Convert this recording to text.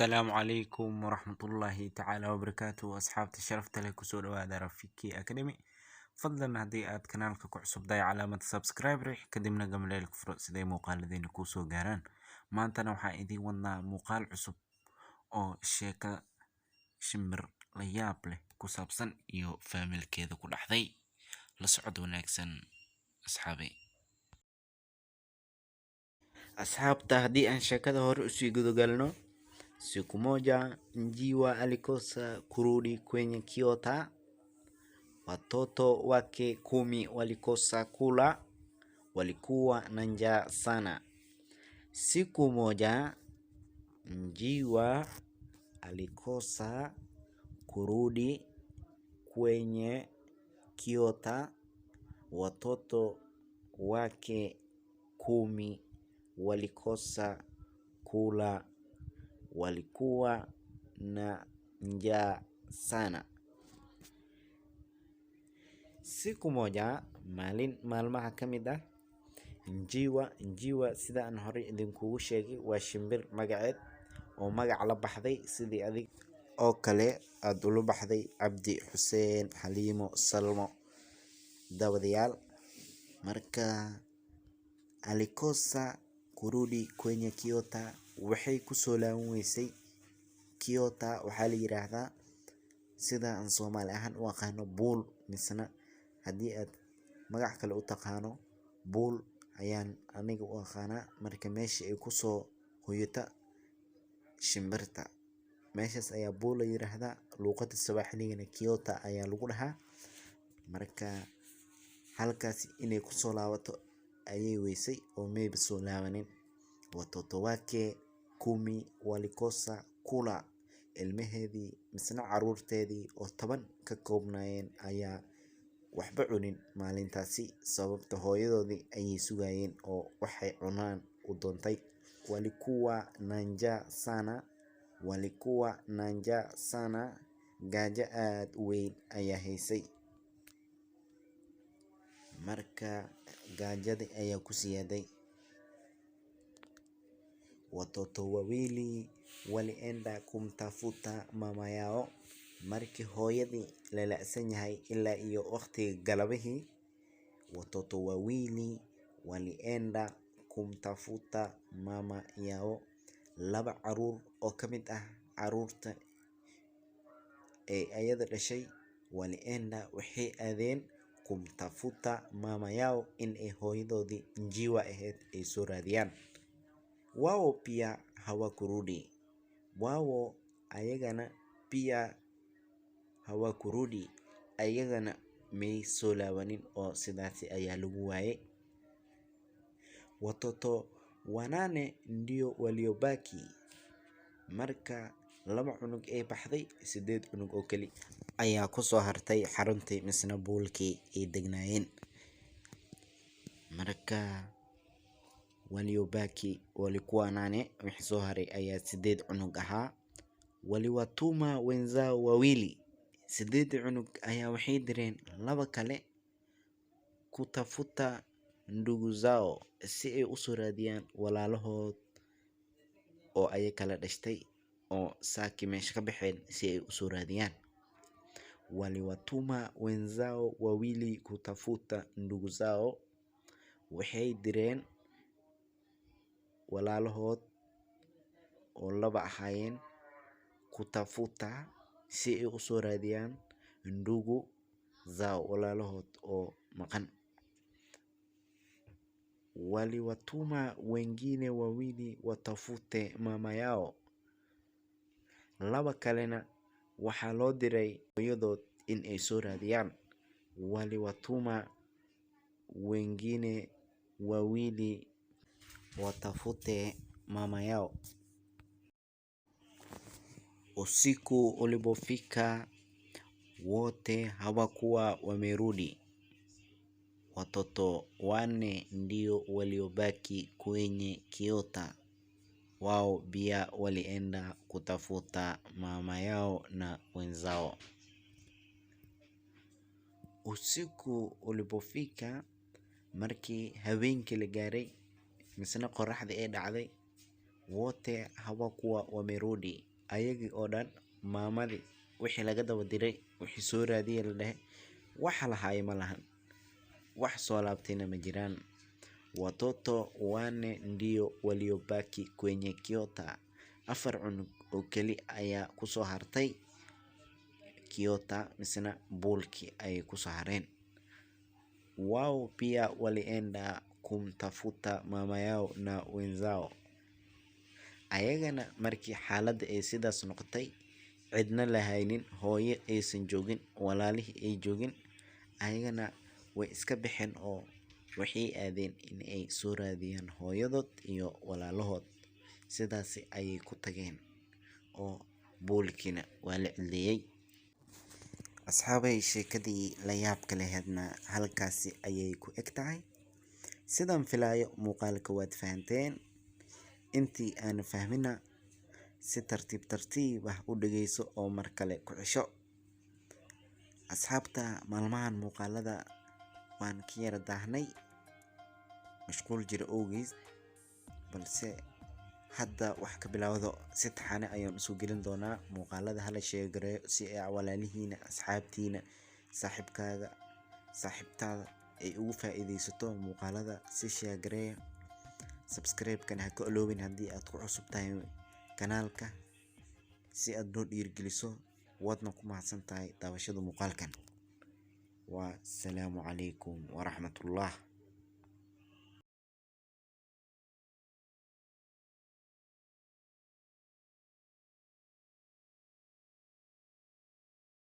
السلام عليكم ورحمة الله تعالى وبركاته أصحابتي شرفت لك وسود هذا رفيقي أكاديمي. فضلا هدي آد كنالك كعصب داي علامة سبسكرايب ريح كدمنا قبل لك فرق سدي مقال لذين كوسو قاران ما أنت نوحا إيدي ونا مقال عصب أو الشيكة شمر لياب له كوسابسن يو فاميل كيدا كل أحذي لسعود وناكسن أصحاب هدي أن شيكة هور أسي قدو قالنو. Siku moja njiwa alikosa kurudi kwenye kiota. Watoto wake 10 walikosa kula, walikuwa na njaa sana. Siku moja njiwa alikosa kurudi kwenye kiota. Watoto wake 10 walikosa kula, walikuwa na njaa sana. Siku moja maalmaha kamid ah njiwa sida aan hore idinkugu sheegay waa shimbir magaceed oo magac la baxday sidii adig oo kale aad ula baxday Cabdi, Xuseen, Xaliimo, Salmo dawadayaal. Marka alikosa kurudi kwenye kiota waxay kusoo laaban weysay. Kiota waxaa la yiraahdaa sida aan Soomaali ahaan u aqaano buul, misna haddii aad magac kale u taqaano buul ayaan aniga u aqaanaa. Marka meesha ay kusoo hoyata shimbirta meeshaas ayaa buul la yiraahdaa. luuqada Swahili-gana kiota ayaa lagu dhahaa. Marka halkaas inay kusoo laabato ayay weysay oo maybe soo laabanin. Watoto wake 10 walikosa kula, ilmaheedii misna caruurteedii oo 10 ka koobnaayeen ayaa waxba cunin maalintaasi, sababta hooyadoodii ayay sugayeen oo waxay cunaan u doontay. Walikuwa na njaa sana, gaajo aad u weyn ayaa haysay. Marka gaajadii ayaa ku siyaaday. Watoto wawili walienda kumtafuta mama yao. Markii hooyadii la la'san yahay ilaa iyo waqtiga galabihii, watoto wawili walienda kumtafuta mama yao. Laba caruur oo ka mid ah caruurta ee ayada dhashay walienda waxay aadeen kumtafuta mama yao in ay hooyadoodii njiwa ahayd ay soo raadiyaan. Wao pia hawakurudi. Wao ayagana pia hawakurudi. Ayagana may soo laabanin oo sidaasi ayaa lagu waayay. Watoto wanane ndio waliobaki. Marka 2 cunug ay baxday, 8 cunug oo kali ayaa ku soo hartay xaruntii misna buulkii ay degnaayeen. Marka waliobaki walikuwa 8, wixii soo haray ayaa 8 cunug ahaa. Waliwatuma wenzao wawili. 8 cunug ayaa waxay direen 2 kale kutafuta ndugu zao si ay u soo raadiyaan walaalahood oo ay kala dhashtay oo saaki meesha ka baxeen si ay u soo raadiyaan. Waliwatuma wenzao wawili kutafuta ndugu zao. Waxay direen walaalahood oo 2 ahaayeen kutafuta si ay u soo raadiyaan ndugu zao, walaalahood oo maqan. Waliwatuma wengine wawili watafute mama yao. 2 kalena waxaa loo diray hooyadood in ay soo raadiyaan. Waliwatuma wengine wawili watafute mama yao. Usiku ulipofika, wote hawakuwa wamerudi. Watoto 4 ndio waliobaki kwenye kiota. Wao pia walienda kutafuta mama yao na wenzao. Usiku ulipofika, markii habeenkii la gaaray misna qoraxda ay dhacday, wote hawakuwa wamerudi. ayagii oo dhan maamadii wixii laga daba diray, wixii soo raadiyay la dhahay waxa lahaay ma lahan, wax soo laabtayna ma jiraan. Watoto wane ndio waliobaki kwenye kiota. Afar cunug oo keli ayaa kusoo hartay kiota misna buulki ay kusoo hareen. Wao pia walienda kumtafuta mama yao na wenzao. Ayagana markii xaaladda ay sidaas noqotay, cidna la haynin, hooyo aysan joogin, walaalihii ay joogin, ayagana way iska baxeen oo waxay aadeen in ay soo raadiyaan hooyadood iyo walaalahood. Sidaas ayay ku tageen oo buulkina waa la cidleeyay. Asxaabay, sheekadii la yaabka lahaydna halkaasi ayay ku eg tahay. Sidaan filaayo muuqaalka waad fahanteen. Intii aan fahmina si tartiib ah u dhageyso oo mar kale ku cesho. Asxaabta, maalmahan muuqaalada waan ka yara daahnay, mashquul jira awgiis, balse hadda wax ka bilowdo si taxane ayaan isu gelin doonaa. Muuqaalada hala sheegareeyo si ay walaalihiina, asxaabtiina, saaxiibkaaga, saaxiibtaada ay ugu faa'iideysato muuqaalada. Si sheegareeyo, subscribe-kana ha ka iloobin haddii aad ku cusub tahay kanaalka, si aad noo dhiirigeliso. waadna ku mahadsan tahay daawashada muuqaalkan. Wa salaamu calaykum waraxmatullah.